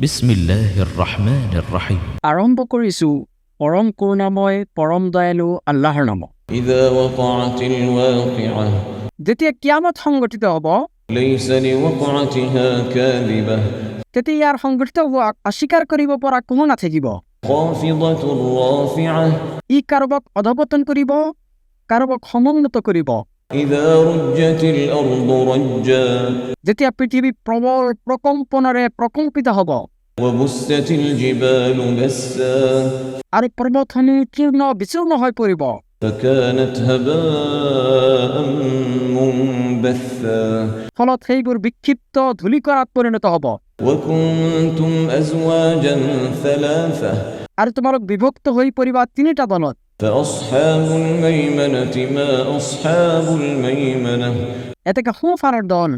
বিসমিল্লাহিৰ ৰহমানিৰ ৰহিম। আৰম্ভ কৰিছোঁ পৰম কৰুণাময় পৰম দয়ালু আল্লাহৰ নামত। إذا وقعت الواقعة যেতিয়া কিয়ামত সংগঠিত হ'ব ليس لوقعتها كاذبة তেতিয়া ইয়াৰ সংগঠিত হোৱাক অস্বীকাৰ কৰিব পৰা কোনো নাথাকিব। خافضة رافعة ই কাৰোবাক অধপতন কৰিব, কাৰোবাক সমুন্নত কৰিব। إذا رجت الأرض رجا যেতিয়া পৃথিৱী প্ৰবল প্ৰকম্পনেৰে প্ৰকম্পিত হ'ব وبست الجبال بسا আৰু পৰ্বতসমূহ চূৰ্ণ বিচূৰ্ণ হৈ পৰিব, فكانت هباء منبثا ফলত সেইবোৰ বিক্ষিপ্ত ধূলিকণাত পৰিণত হ'ব। وكنتم أزواجا ثلاثة আৰু তোমালোক বিভক্ত হৈ পৰিবা তিনিটা দলত। فأصحاب الميمنة ما أصحاب الميمنة এতেকে সোঁফালৰ দল,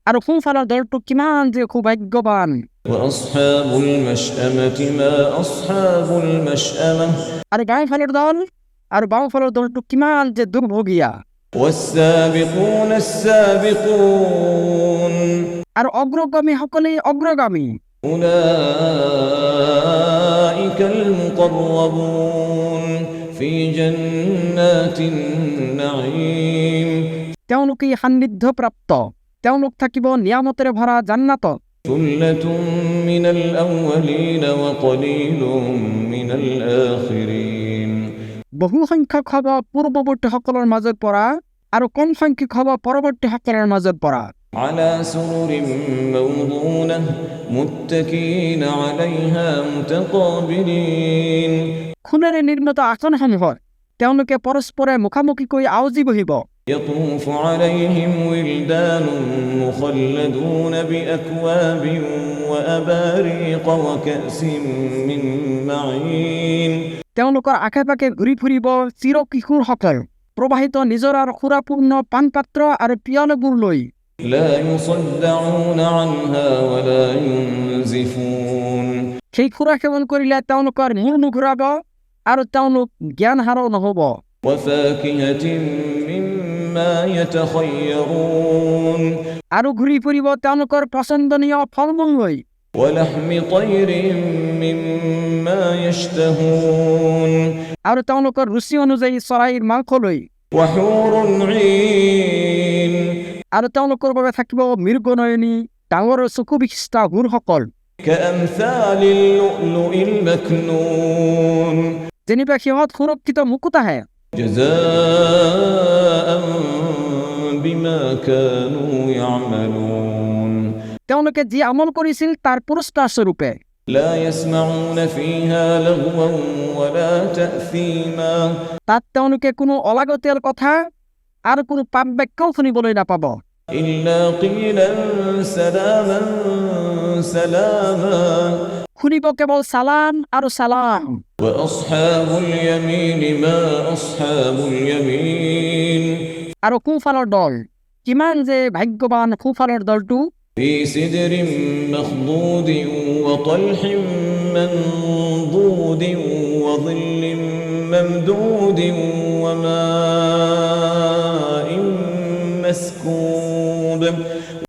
আৰু সোঁফালৰ দলটো কিমান যে সৌভাগ্যৱান। وأصحاب المشأمة ما أصحاب المشأمة আৰু বাওঁফালৰ দল আৰু বাওঁফালৰ দলটো কিমান যে দুৰ্ভগীয়া। والسابقون السابقون আৰু অগ্ৰগামীসকলেই অগ্ৰগামী। أولئك المقربون في جنات النعيم তেওঁলোকেই সান্নিধ্যপ্ৰাপ্ত, তেওঁলোক থাকিব নিয়ামতেৰে ভৰা জান্নাতত। ثلة من الأولين وقليل من الآخرين বহু সংখ্যক হ'ব পূৰ্বৱৰ্তীসকলৰ মাজৰ পৰা আৰু কম সংখ্যক হ'ব পৰৱৰ্তীসকলৰ মাজৰ পৰা। على سرر موضونة متكئين عليها متقابلين সোণেৰে নিৰ্মিত আসনসমূহত তেওঁলোকে পৰস্পৰে মুখামুখিকৈ আউজি বহিব। يطوف عليهم ولدان مخلدون بأكواب وأباريق وكأس من معين তেওঁলোকৰ আশে পাশে ঘূৰি ফুৰিব চিৰ কিশোৰসকল, প্ৰবাহিত নিজৰাৰ সুৰাপূৰ্ণ পানপাত্ৰ আৰু পিয়ালাবোৰ লৈ। لا يصدعون عنها ولا ينزفون সেই সুৰা সেৱন কৰিলে তেওঁলোকৰ মূৰ নুঘূৰাব আৰু তেওঁলোক জ্ঞান হাৰো নহ'ব। وفاكهة مما يتخيرون আৰু ঘূৰি ফুৰিব তেওঁলোকৰ পচন্দনীয় ফলমূল লৈ। ولحم طير مما يشتهون আৰু তেওঁলোকৰ ৰুচি অনুযায়ী চৰাইৰ মাংস লৈ। وحور عين আৰু তেওঁলোকৰ বাবে থাকিব মৃগনয়নী ডাঙৰ চকু বিশিষ্ট হুৰসকল, كأمثال اللؤلؤ المكنون যেনিবা সিহঁত সুৰক্ষিত মুকুট আহে। جزاء بما كانوا يعملون তেওঁলোকে যি আমল কৰিছিল তাৰ পুৰস্কাৰ স্বৰূপে। لا يسمعون فيها لغوا ولا تأثيما তাত তেওঁলোকে কোনো অলাগতিয়াল কথা আৰু কোনো পাপ বাক্যও শুনিবলৈ নাপাব। إلا قيلا سلاما سلاما শুনিব কেৱল চালাম আৰু চালাম। وأصحاب اليمين ما أصحاب اليمين আৰু সোঁফালৰ দল কিমান যে ভাগ্যৱান সোঁফালৰ দলটো। في سدر مخضود وطلح منضود وظل ممدود وماء مسكوب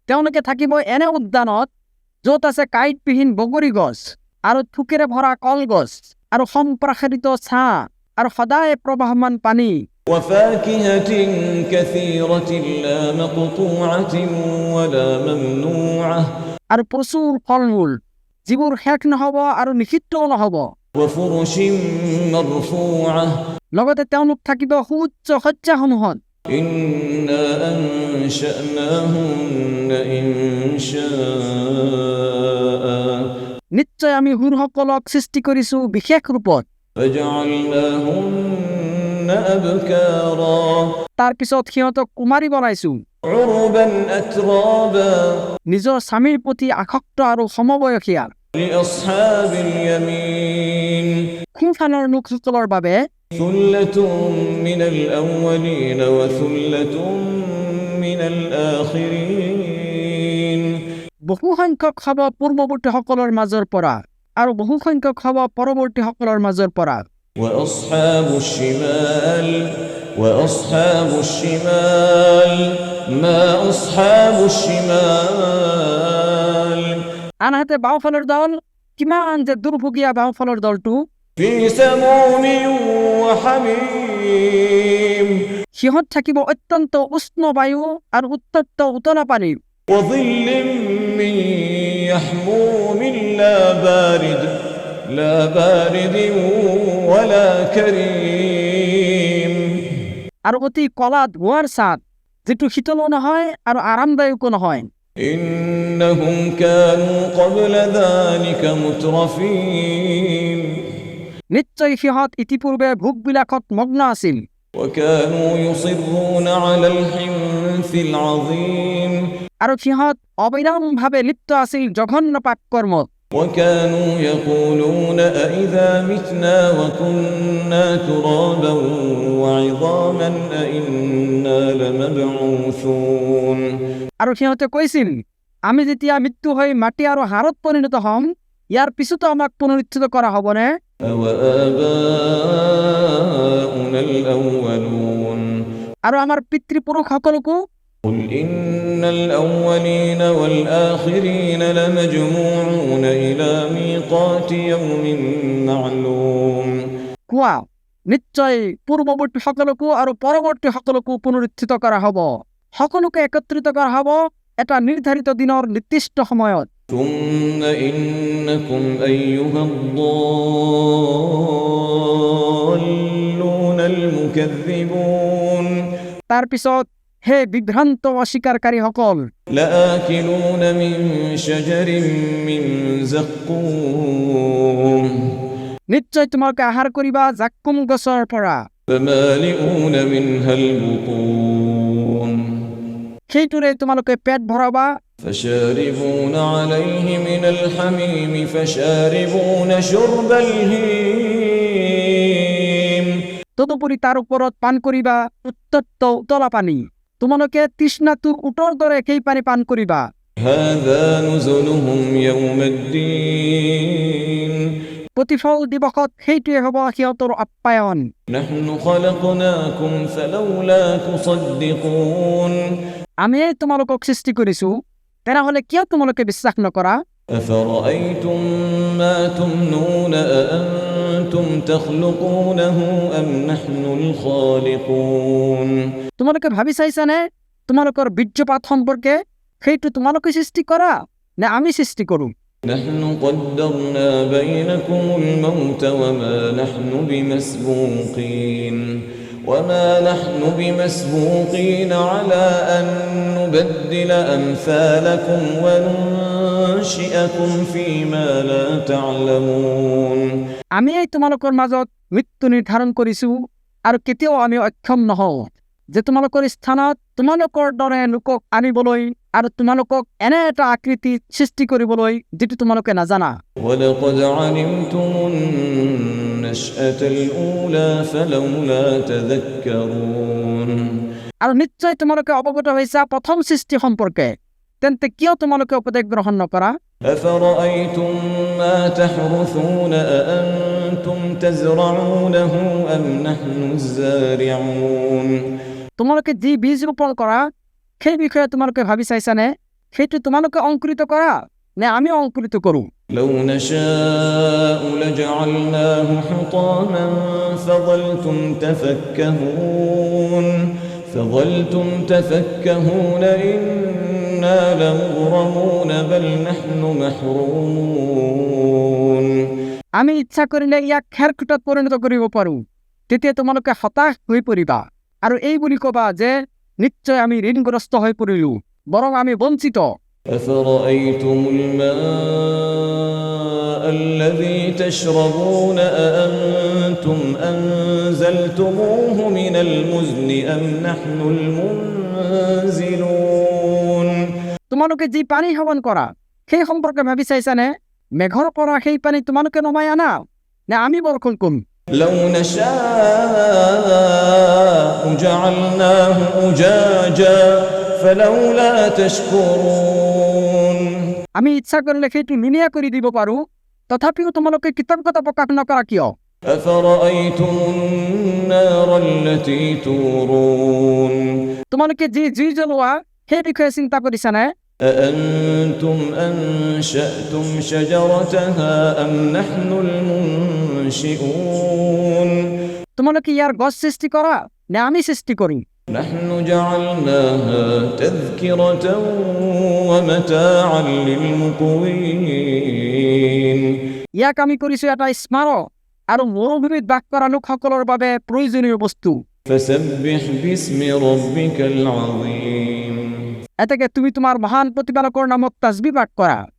তেওঁলোকে থাকিব এনে উদ্যানত য'ত আছে কাঁইটবিহীন বগৰী গছ আৰু থুকেৰে ভৰা কলগছ আৰু সম্প্ৰসাৰিত ছাঁ আৰু সদায় প্ৰবাহমান পানী। وفاكهة كثيرة لا مقطوعة ولا ممنوعة আৰু প্ৰচুৰ ফলমূল যিবোৰ শেষ নহ'ব আৰু নিষিদ্ধও নহ'ব। وفرش مرفوعة লগতে তেওঁলোক থাকিব সুউচ্চ শয্যাসমূহত। إنا أنشأناهن إنشاء নিশ্চয় আমি হুৰসকলক সৃষ্টি কৰিছোঁ বিশেষ ৰূপত। فجعلناهن أبكارا তাৰ পিছত সিহঁতক কুমাৰী বনাইছোঁ, عربا أترابا নিজৰ স্বামীৰ প্ৰতি আসক্ত আৰু সমবয়সীয়া। لأصحاب اليمين সোঁফালৰ লোকসকলৰ বাবে ثلة من الأولين وثلة من الآخرين বহু সংখ্যক হ'ব পূৰ্বৱৰ্তীসকলৰ মাজৰ পৰা আৰু বহু সংখ্যক হ'ব পৰৱৰ্তীসকলৰ মাজৰ পৰা। وأصحاب الشمال ما أصحاب الشمال আনহাতে বাওঁফালৰ দল কিমান যে দুৰ্ভগীয়া বাওঁফালৰ দলটো في سموم وحميم সিহঁত থাকিব অত্যন্ত উষ্ণ বায়ু আৰু উত্তপ্ত উতলা পানী وظل من يحموم لا بارد ولا كريم আৰু অতি কলা ধোঁৱাৰ চাঁদ যিটো শীতলো নহয় আৰু আৰামদায়কো নহয় إنهم كانوا قبل ذلك مترفين নিশ্চয় সিহঁত ইতিপূৰ্বে ভোগবিলাকত মগ্ন আছিল وكانوا يصرون على الحنث العظيم আৰু সিহঁত অবিৰামভাৱে লিপ্ত আছিল জঘন্য পাপ কৰ্মত وكانوا يقولون أئذا متنا وكنا ترابا وعظاما أئنا لمبعوثون আৰু সিহঁতে কৈছিল আমি যেতিয়া মৃত্যু হৈ মাটি আৰু হাড়ত পৰিণত হ'ম ইয়াৰ পিছতো আমাক পুনৰুত্থিত কৰা হ'বনে أوآباؤنا الأولون আৰু আমাৰ পিতৃপুৰুষসকলকো قل إن الأولين والآخرين لمجموعون إلى ميقات يوم معلوم কোৱা নিশ্চয় পূৰ্বৱৰ্তীসকলকো আৰু পৰৱৰ্তীসকলকো পুনৰুত্থিত কৰা হ'ব সকলোকে একত্ৰিত কৰা হ'ব এটা নিৰ্ধাৰিত দিনৰ নিৰ্দিষ্ট সময়ত ثم إنكم أيها الضالون المكذبون তাৰ পিছত হে বিভ্ৰান্ত অস্বীকাৰকাৰীসকল لآكلون من شجر من زقوم নিশ্চয় তোমালোকে আহাৰ কৰিবা জাক্কুম গছৰ পৰা فمالئون منها البطون সেইটোৰে তোমালোকে পেট ভৰাবা فشاربون عليه من الحميم فشاربون شرب الهيم তদুপৰি তাৰ ওপৰত পান কৰিবা উত্তপ্ত উতলা পানী তোমালোকে তৃষ্ণাতুৰ উটৰ দৰে সেই পানী পান কৰিবা هذا نزلهم يوم الدين প্ৰতিফল দিৱসত সেইটোৱে হ'ব সিহঁতৰ আপ্যায়ন نحن خلقناكم فلولا تصدقون আমিয়ে তোমালোকক সৃষ্টি কৰিছো তেনেহ'লে কিয় তোমালোকে বিশ্বাস নকৰা أفرأيتم ما تمنون أأنتم تخلقونه أم نحن الخالقون তোমালোকে ভাবি চাইছানে তোমালোকৰ বীৰ্যপাত সম্পৰ্কে সেইটো তোমালোকে সৃষ্টি কৰা নে আমি সৃষ্টি কৰোঁ نحن قدرنا بينكم الموت وما نحن بمسبوقين على أن نبدل أمثالكم وننشئكم فيما لا تعلمون আমিয়েই তোমালোকৰ মাজত মৃত্যু নিৰ্ধাৰণ কৰিছো আৰু কেতিয়াও আমি অক্ষম নহওঁ যে তোমালোকৰ স্থানত তোমালোকৰ দৰে লোকক আনিবলৈ আৰু তোমালোকক এনে এটা আকৃতি সৃষ্টি কৰিবলৈ যিটো তোমালোকে নাজানা ولقد علمتم النشأة الأولى فلولا تذكرون আৰু নিশ্চয় তোমালোকে অৱগত হৈছা প্ৰথম সৃষ্টি সম্পৰ্কে তেন্তে কিয় তোমালোকে উপদেশ গ্ৰহণ নকৰা أفرأيتم ما تحرثون أأنتم تزرعونه أم نحن الزارعون তোমালোকে যি বীজ ৰোপণ কৰা সেই বিষয়ে তোমালোকে ভাবি চাইছানে সেইটো তোমালোকে অংকুৰিত কৰা নে আমি অংকুৰিত কৰোঁ لو نشاء لجعلناه حطاما فظلتم تفكهون إنا لمغرمون بل نحن محرومون আমি ইচ্ছা কৰিলে ইয়াক খেৰখুটাত পৰিণত কৰিব পাৰোঁ তেতিয়া তোমালোকে হতাশ হৈ পৰিবা আৰু এই বুলি ক'বা যে নিশ্চয় আমি ঋণগ্ৰস্ত হৈ পৰিলোঁ বৰং আমি বঞ্চিত أفرأيتم الماء الذي تشربون أأنتم أنزلتموه من المزن أم نحن المنزلون তোমালোকে যি পানী সেৱন কৰা সেই সম্পৰ্কে ভাবি চাইছানে মেঘৰ পৰা সেই পানী তোমালোকে নমাই আনা নে আমি বৰষুণ কম لو نشاء جعلناه أجاجا فلولا تشكرون আমি ইচ্ছা কৰিলে সেইটো লুনিয়া কৰি দিব পাৰোঁ তথাপিও তোমালোকে কৃতজ্ঞতা প্ৰকাশ নকৰা কিয় أفرأيتم النار التي تورون তোমালোকে যি জুই জ্বলোৱা সেই বিষয়ে চিন্তা কৰিছানে أأنتم أنشأتم شجرتها أم نحن المنشئون তোমরা কি ইয়ার গছ সৃষ্টি করা না আমি সৃষ্টি করি? نحن جعلناها تذكرة ومتاعا للمقوين ইয়াক আমি কৰিছো এটা স্মাৰক আৰু মৰুভূমিত বাস কৰা লোকসকলৰ বাবে প্ৰয়োজনীয় বস্তু। فسبح باسم ربك العظيم এতেকে তুমি তোমাৰ মহান প্ৰতিপালকৰ নামত তাজবি পাঠ কৰা।